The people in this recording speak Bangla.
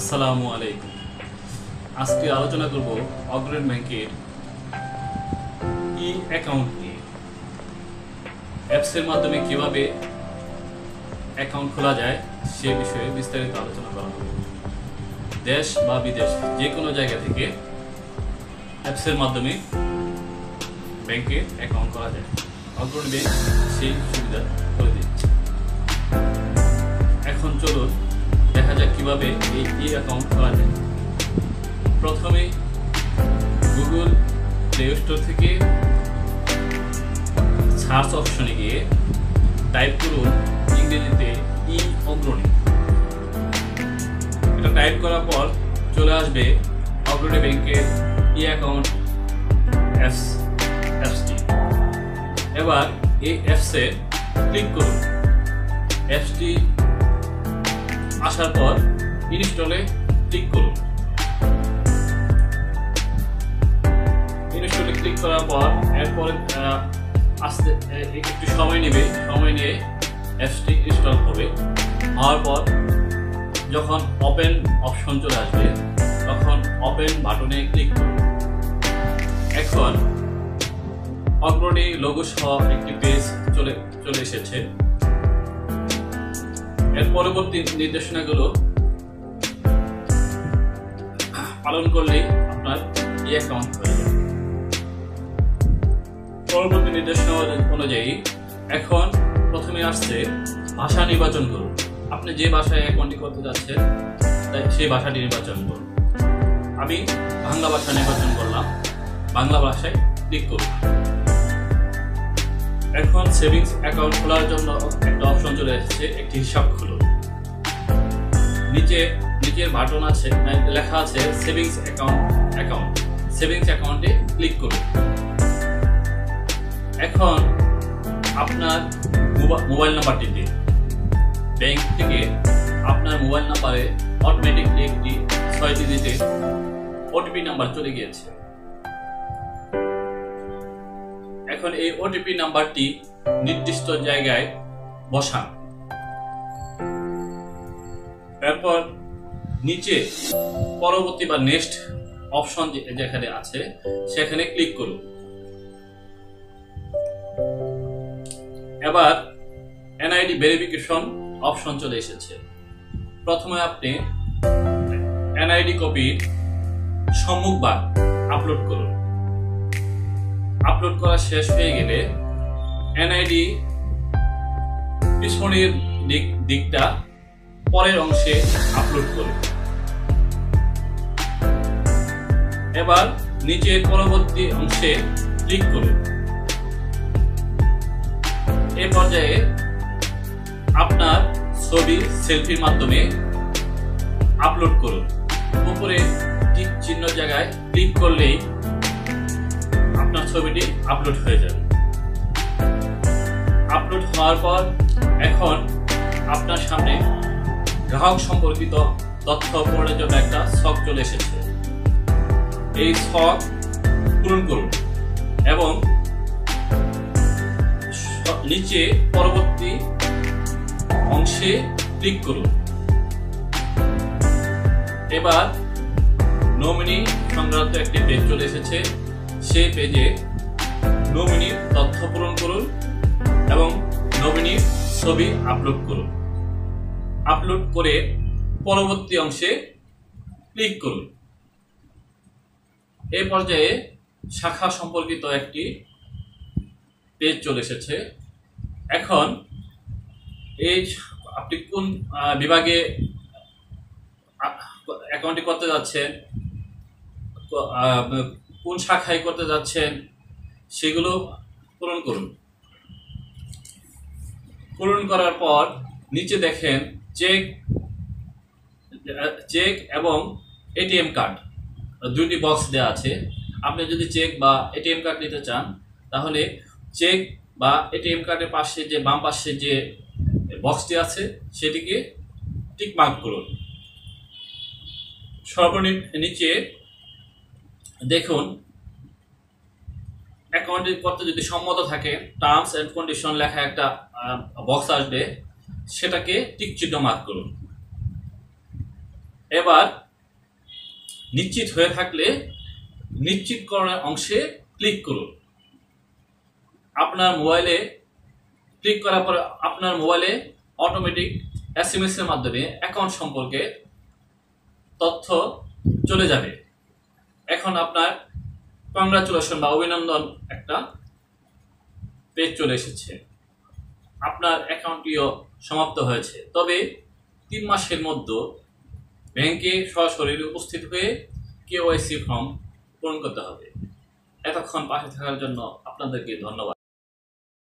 আসসালামু আলাইকুম। আজকে আলোচনা করব অগ্রণী ব্যাংকের ই অ্যাকাউন্ট নিয়ে। অ্যাপসের মাধ্যমে কিভাবে অ্যাকাউন্ট খোলা যায় সে বিষয়ে বিস্তারিত আলোচনা করা হবে। দেশ বা বিদেশ যে কোনো জায়গা থেকে অ্যাপসের মাধ্যমে ব্যাংকে অ্যাকাউন্ট করা যায়। অগ্রণী ব্যাংক সেই সুবিধা করে দিচ্ছে। এখন চলুন দেখা যাক কিভাবে এই ই অ্যাকাউন্ট খোলা যায়। প্রথমে গুগল প্লে স্টোর থেকে সার্চ অপশনে গিয়ে টাইপ করুন ইংরেজিতে ই অগ্রণী। এটা টাইপ করার পর চলে আসবে অগ্রণী ব্যাংকের ই অ্যাকাউন্ট অ্যাপসটি। এবার এই অ্যাপসে ক্লিক করুন। অ্যাপসটি আসার পর ইনস্টলে ক্লিক করুন। ইনস্টলে ক্লিক করার পর এরপরে আস্তে একটু সময় নেবে। সময় নিয়ে অ্যাপসটি ইনস্টল হবে। হওয়ার পর যখন ওপেন অপশন চলে আসবে তখন ওপেন বাটনে ক্লিক করুন। এখন অগ্রণী লোগো সহ একটি পেজ চলে এসেছে। এর পরবর্তী নির্দেশনাগুলো পালন করলেই আপনার ই অ্যাকাউন্ট হয়ে যাবে। পরবর্তী নির্দেশনা অনুযায়ী এখন প্রথমে আসছে ভাষা নির্বাচন করুন। আপনি যে ভাষায় অ্যাকাউন্টটি করতে যাচ্ছেন সেই ভাষাটি নির্বাচন করুন। আমি বাংলা ভাষা নির্বাচন করলাম। বাংলা ভাষায় ক্লিক করুন। এখন সেভিংস অ্যাকাউন্ট খোলার জন্য একটা অপশন চলে এসেছে, একটি হিসাব খুলুন। নিচের বাটন আছে, লেখা আছে সেভিংস অ্যাকাউন্ট। সেভিংস অ্যাকাউন্টে ক্লিক করুন। এখন আপনার মোবাইল নাম্বারটি দিন। ব্যাংক থেকে আপনার মোবাইল নাম্বারে অটোমেটিকলি একটি 6 ডিজিটের ওটিপি নাম্বার চলে গিয়েছে। এখন এই ওটিপি নাম্বারটি নির্দিষ্ট জায়গায় বসান। এরপর নিচে পরবর্তী বা নেক্সট অপশন যেখানে আছে সেখানে ক্লিক করুন। এবার এনআইডি ভেরিফিকেশন অপশন চলে এসেছে। প্রথমে আপনি এনআইডি কপির সম্মুখভাগ আপলোড করুন। আপলোড করা শেষ হয়ে গেলে এনআইডি পিছনের দিকটা পরের অংশে আপলোড করুন। এবার নিচের পরবর্তী অংশে ক্লিক করুন। এই পর্যায়ে আপনার ছবি সেলফির মাধ্যমে আপলোড করুন। উপরে টিক চিহ্ন জায়গায় ক্লিক করলেই আপনার ছবিটি আপলোড হয়ে যাবে। আপলোড হওয়ার পর এখন আপনার সামনে গ্রাহক সম্পর্কিত তথ্য পূরণের জন্য একটা ছক চলে এসেছে। এই ছক পূরণ করুন এবং নিচে পরবর্তী অংশে ক্লিক করুন। এবার নমিনি সংক্রান্ত একটি পেজ চলে এসেছে। সেই পেজে নমিনির তথ্য পূরণ করুন এবং নমিনির ছবি আপলোড করুন। আপলোড করে পরবর্তী অংশে ক্লিক করুন। এই পর্যায়ে শাখা সম্পর্কিত একটি পেজ চলে এসেছে। এখন এই আপনি কোন বিভাগে অ্যাকাউন্টটি করতে যাচ্ছেন, কোন শাখায় করতে যাচ্ছেন সেগুলো পূরণ করুন। পূরণ করার পর নিচে দেখেন চেক এবং এটিএম কার্ড দুইটি বক্স দেওয়া আছে। আপনি যদি চেক বা এটিএম কার্ড নিতে চান তাহলে চেক বা এটিএম কার্ডের পাশে যে বাম পাশে যে বক্সটি আছে সেটিকে টিক মার্ক করুন। নিচে দেখুন অ্যাকাউন্ট করতে যদি সম্মত থাকে টার্মস এন্ড কন্ডিশন লেখা একটা বক্স আসবে, সেটাকে টিক চিহ্ন মার্ক করুন। এবার নিশ্চিত হয়ে থাকলে নিশ্চিতকরণের অংশে ক্লিক করুন। আপনার মোবাইলে ক্লিক করার পর আপনার মোবাইলে অটোমেটিক এসএমএস এর মাধ্যমে অ্যাকাউন্ট সম্পর্কে তথ্য চলে যাবে। এখন আপনার কংগ্রাচুলেশন বা অভিনন্দন একটা পেজ চলে এসেছে, আপনার অ্যাকাউন্টটিও সমাপ্ত হয়েছে। তবে 3 মাসের মধ্যে ব্যাংকে সরাসরি উপস্থিত হয়ে কেওয়াইসি ফর্ম পূরণ করতে হবে। এতক্ষণ পাশে থাকার জন্য আপনাদেরকে ধন্যবাদ।